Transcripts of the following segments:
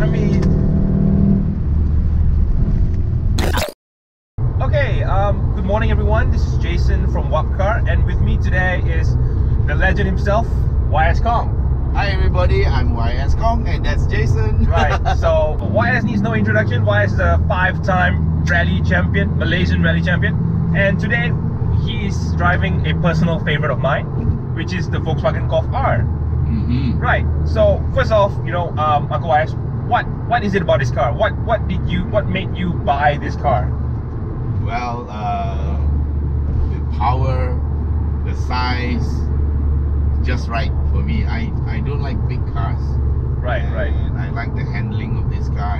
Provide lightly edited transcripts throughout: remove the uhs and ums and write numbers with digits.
I mean, okay, good morning everyone. This is Jason from WapCar, and with me today is the legend himself, YS Khong. Hi everybody, I'm YS Khong and that's Jason. Right, so YS needs no introduction. YS is a 5-time rally champion, Malaysian Rally Champion, and today he's driving a personal favorite of mine, which is the Volkswagen Golf R. Right, so first off, you know, Uncle YS, what is it about this car? What made you buy this car? Well, the power, the size, just right for me. I don't like big cars. Right, right. I like the handling of this car.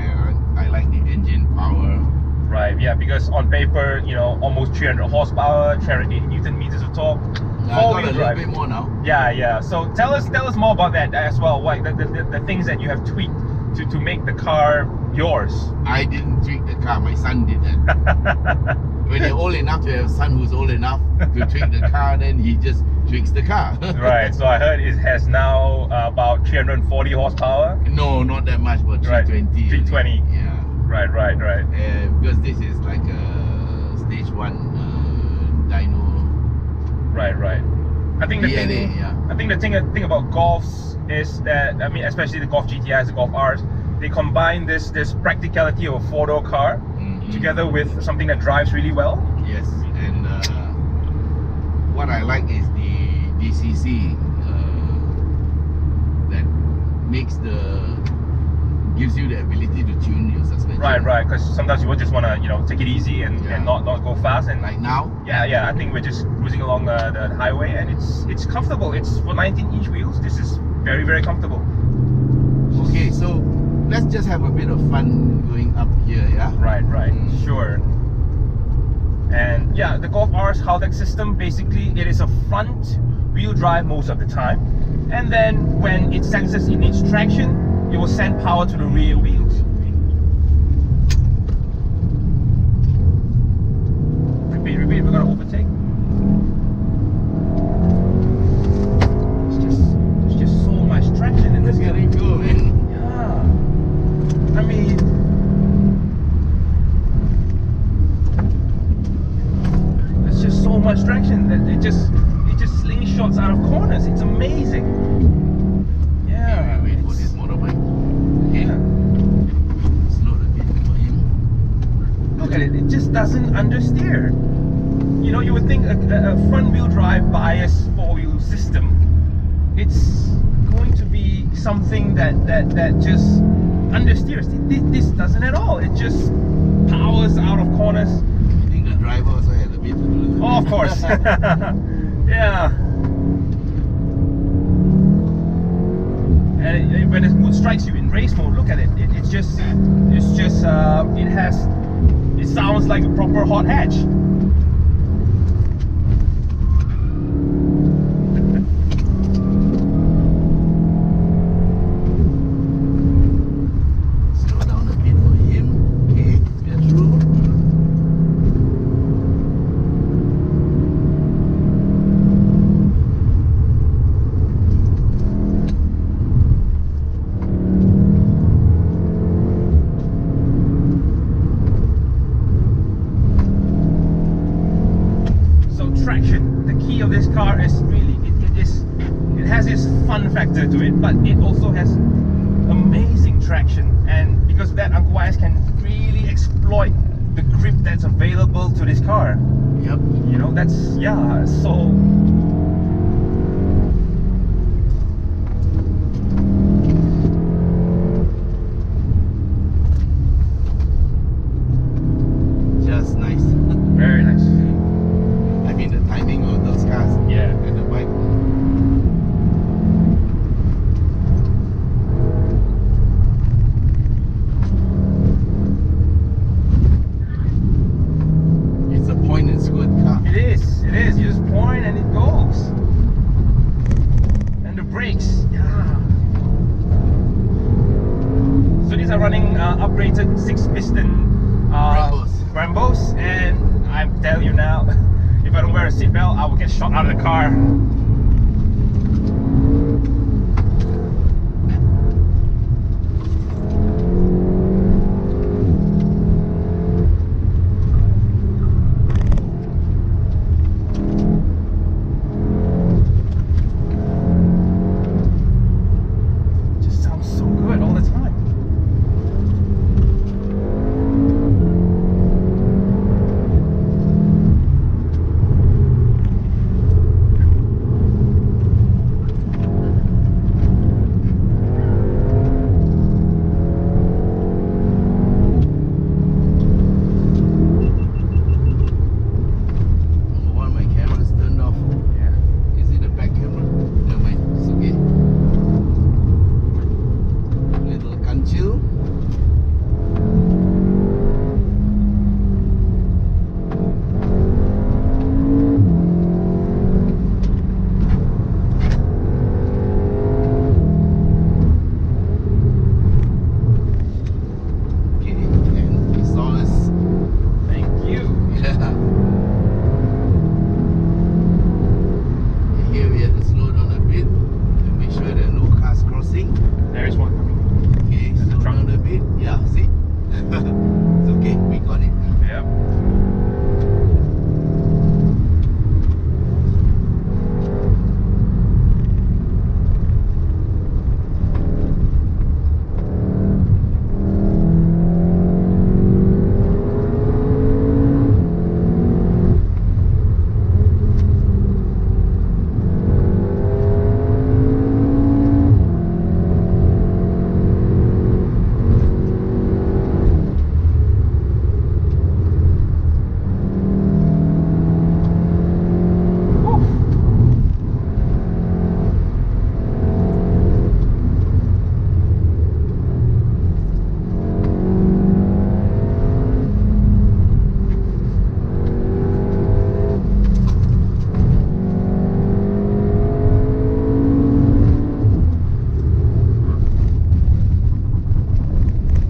I like the engine power. Right, yeah, because on paper, you know, almost 300 horsepower, 380 Newton meters of torque. I got a little bit more now. Yeah. So tell us more about that as well. Like the things that you have tweaked to make the car yours. I didn't tweak the car. My son did that. When you're old enough to have a son who's old enough to tweak the car, then he just tweaks the car. Right. So I heard it has now about 340 horsepower. No, not that much, but 320. 320. Yeah. Right. Because this is like a stage 1 dyno. Right. I think the DNA, thing about Golfs is that, I mean, especially the Golf GTIs, the Golf Rs, they combine this practicality of a 4-door car together with something that drives really well. Yes, and what I like is the DCC that gives you the ability to tune your suspension. Right, because sometimes you will just want to, you know, take it easy and not go fast. And like now? Yeah, I think we're just cruising along the highway, and it's comfortable. It's for 19-inch wheels. This is very, very comfortable. Okay, so let's just have a bit of fun going up here, yeah? Right, sure. And yeah, the Golf R's Haldex system, basically it is a front wheel drive most of the time, and then when it senses it needs traction, it will send power to the rear wheels. Repeat, we're gonna overtake. There's just so much traction in this car. Let's get it going. Yeah. I mean, there's just so much traction that it just slingshots out of corners. It's amazing. Yeah. Wait for this motorbike. Okay. Yeah. Slow a bit for him. Look at it. It just doesn't understeer. You know, you would think a front-wheel drive bias 4-wheel system, it's going to be something that just understeers. This doesn't at all. It just powers out of corners. I think the driver also had a bit to do with it. Oh, of course. Yeah. And when its mood strikes you in race mode, look at it. It sounds like a proper hot hatch. Slow down a bit for him. Okay, get through. Traction. The key of this car is really it has its fun factor to it, but it also has amazing traction, and because of that, Uncle YS can really exploit the grip that's available to this car. Yep. You know, that's so. Just nice. Very nice. I mean the timing of those cars. Yeah. And the bike. It's a point and squirt car. It is. You just point and it goes. And the brakes, yeah. So these are running upgraded 6-piston Brembos, and I tell you now, if I don't wear a seatbelt, I will get shot out of the car. you. Okay, and install us. Thank you. Yeah. Here we have to slow down a bit to make sure there are no cars crossing. There is one coming. Okay, the slow truck. down a bit. Yeah, see? It's okay, we got it. Yep.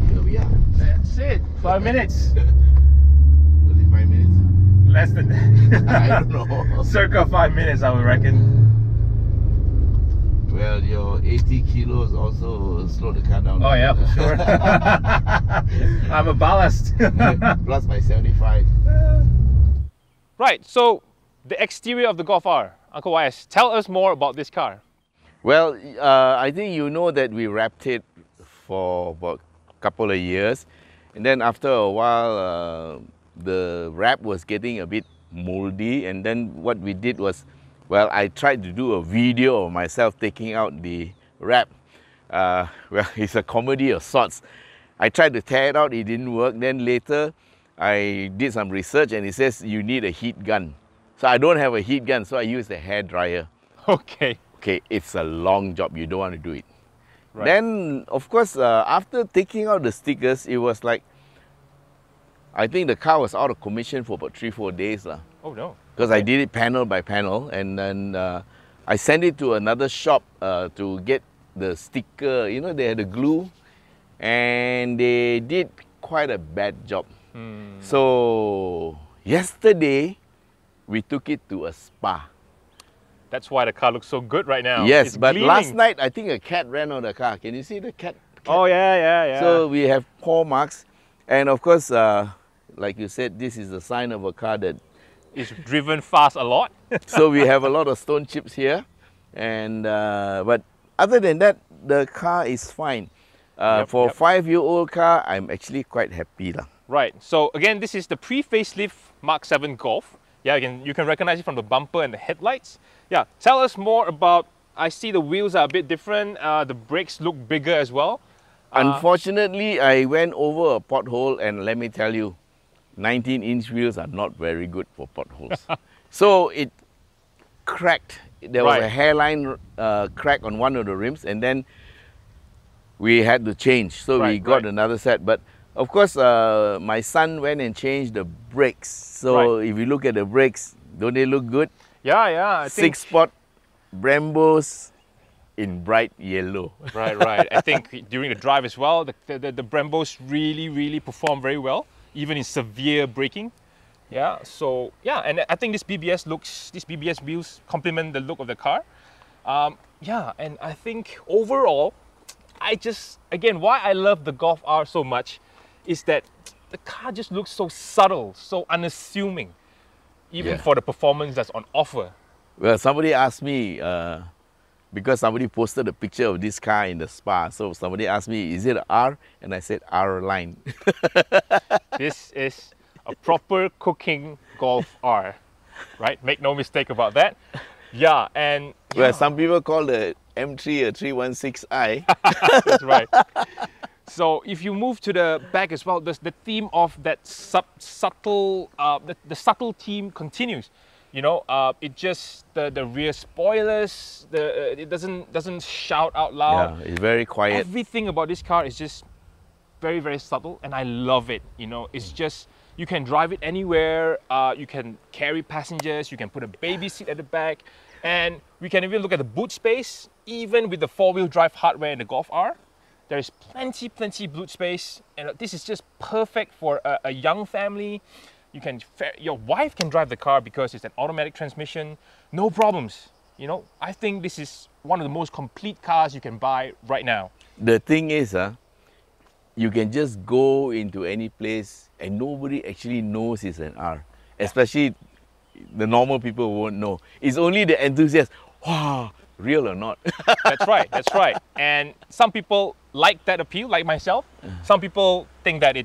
Here we are. That's it. 5 minutes. Was it 5 minutes? Less than that. I don't know. Circa 5 minutes, I would reckon. Well, your 80 kilos also slow the car down. Oh yeah, for sure. I'm a ballast. Plus my 75. Right, so the exterior of the Golf R. Uncle YS, tell us more about this car. Well, I think you know that we wrapped it for about a couple of years. And then after a while, the wrap was getting a bit moldy. And then what we did was, well, I tried to do a video of myself taking out the wrap. Well, it's a comedy of sorts. I tried to tear it out, it didn't work. Then later, I did some research and it says you need a heat gun. So I don't have a heat gun, so I used a hair dryer. Okay. Okay, it's a long job, you don't want to do it. Right. Then, of course, after taking out the stickers, it was like, I think the car was out of commission for about 3-4 days. Oh no. Because I did it panel by panel, and then I sent it to another shop to get the sticker. You know, they had the glue, and they did quite a bad job. So yesterday, we took it to a spa. That's why the car looks so good right now. Yes, It's but gleaming. last night, I think a cat ran on the car. Can you see the cat? Oh yeah. So we have paw marks, and of course, like you said, this is a sign of a car that. It's driven fast a lot. So we have a lot of stone chips here, and but other than that, the car is fine. For a 5-year-old car, I'm actually quite happy lah. Right. So again, this is the pre-facelift Mark 7 Golf. Yeah, you can recognize it from the bumper and the headlights. Yeah. Tell us more about. I see the wheels are a bit different. The brakes look bigger as well. Unfortunately, I went over a pothole, and let me tell you, 19-inch wheels are not very good for potholes. So it cracked. There was a hairline crack on one of the rims, and then we had to change. So we got another set. But of course, my son went and changed the brakes. So if you look at the brakes, don't they look good? Yeah. I think 6-spot Brembos in bright yellow. Right. I think during the drive as well, the Brembos really perform very well, even in severe braking. Yeah, so yeah, and I think these BBS wheels complement the look of the car. Yeah, and I think overall, again, why I love the Golf R so much is that the car just looks so subtle, so unassuming, even for the performance that's on offer. Well, somebody asked me, because somebody posted a picture of this car in the spa, so somebody asked me, is it an R? And I said, R line. This is a proper cooking Golf R, right? Make no mistake about that. Yeah, and well, some people call the M3 a 316i. That's right. So if you move to the back as well, the theme of that subtle, the subtle theme continues. You know, it just the rear spoilers, it doesn't shout out loud. Yeah, it's very quiet. Everything about this car is just very, very subtle, and I love it. You know, it's just, you can drive it anywhere, you can carry passengers, you can put a baby seat at the back, and we can even look at the boot space. Even with the four-wheel drive hardware in the Golf R, there is plenty boot space, and this is just perfect for a young family. Your wife can drive the car because it's an automatic transmission, no problems. You know, I think this is one of the most complete cars you can buy right now. The thing is, you can just go into any place and nobody actually knows it's an R. Especially the normal people won't know. It's only the enthusiasts. Wow, real or not? That's right, that's right. And some people like that appeal, like myself. Some people think that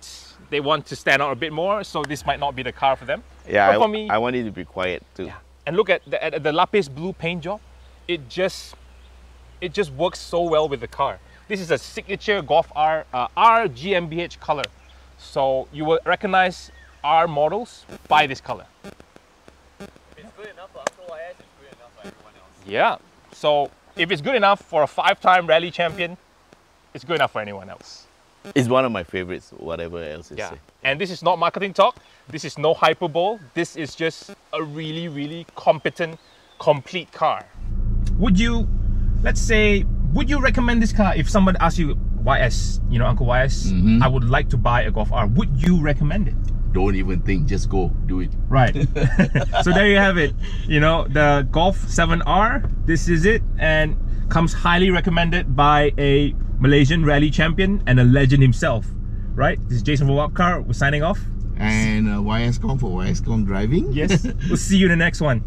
they want to stand out a bit more, so this might not be the car for them. Yeah, but for me, I want it to be quiet too. Yeah. And look at the Lapiz Blue paint job. It just works so well with the car. This is a signature Golf R GmbH color. So you will recognize R models by this color. It's good enough for Uncle YS, it's good enough for everyone else. Yeah. So if it's good enough for a 5-time rally champion, it's good enough for anyone else. It's one of my favorites, whatever else is. Yeah. And this is not marketing talk. This is no hyperbole. This is just a really, really competent, complete car. Would you, let's say, would you recommend this car if someone asks you, YS, you know, Uncle YS, I would like to buy a Golf R. Would you recommend it? Don't even think, just go, do it. Right. So there you have it. You know, the Golf 7R, this is it, and comes highly recommended by a Malaysian Rally Champion and a legend himself. Right? This is Jason for WapCar. We're signing off. And YS Khong for YS Khong driving. Yes. We'll see you in the next one.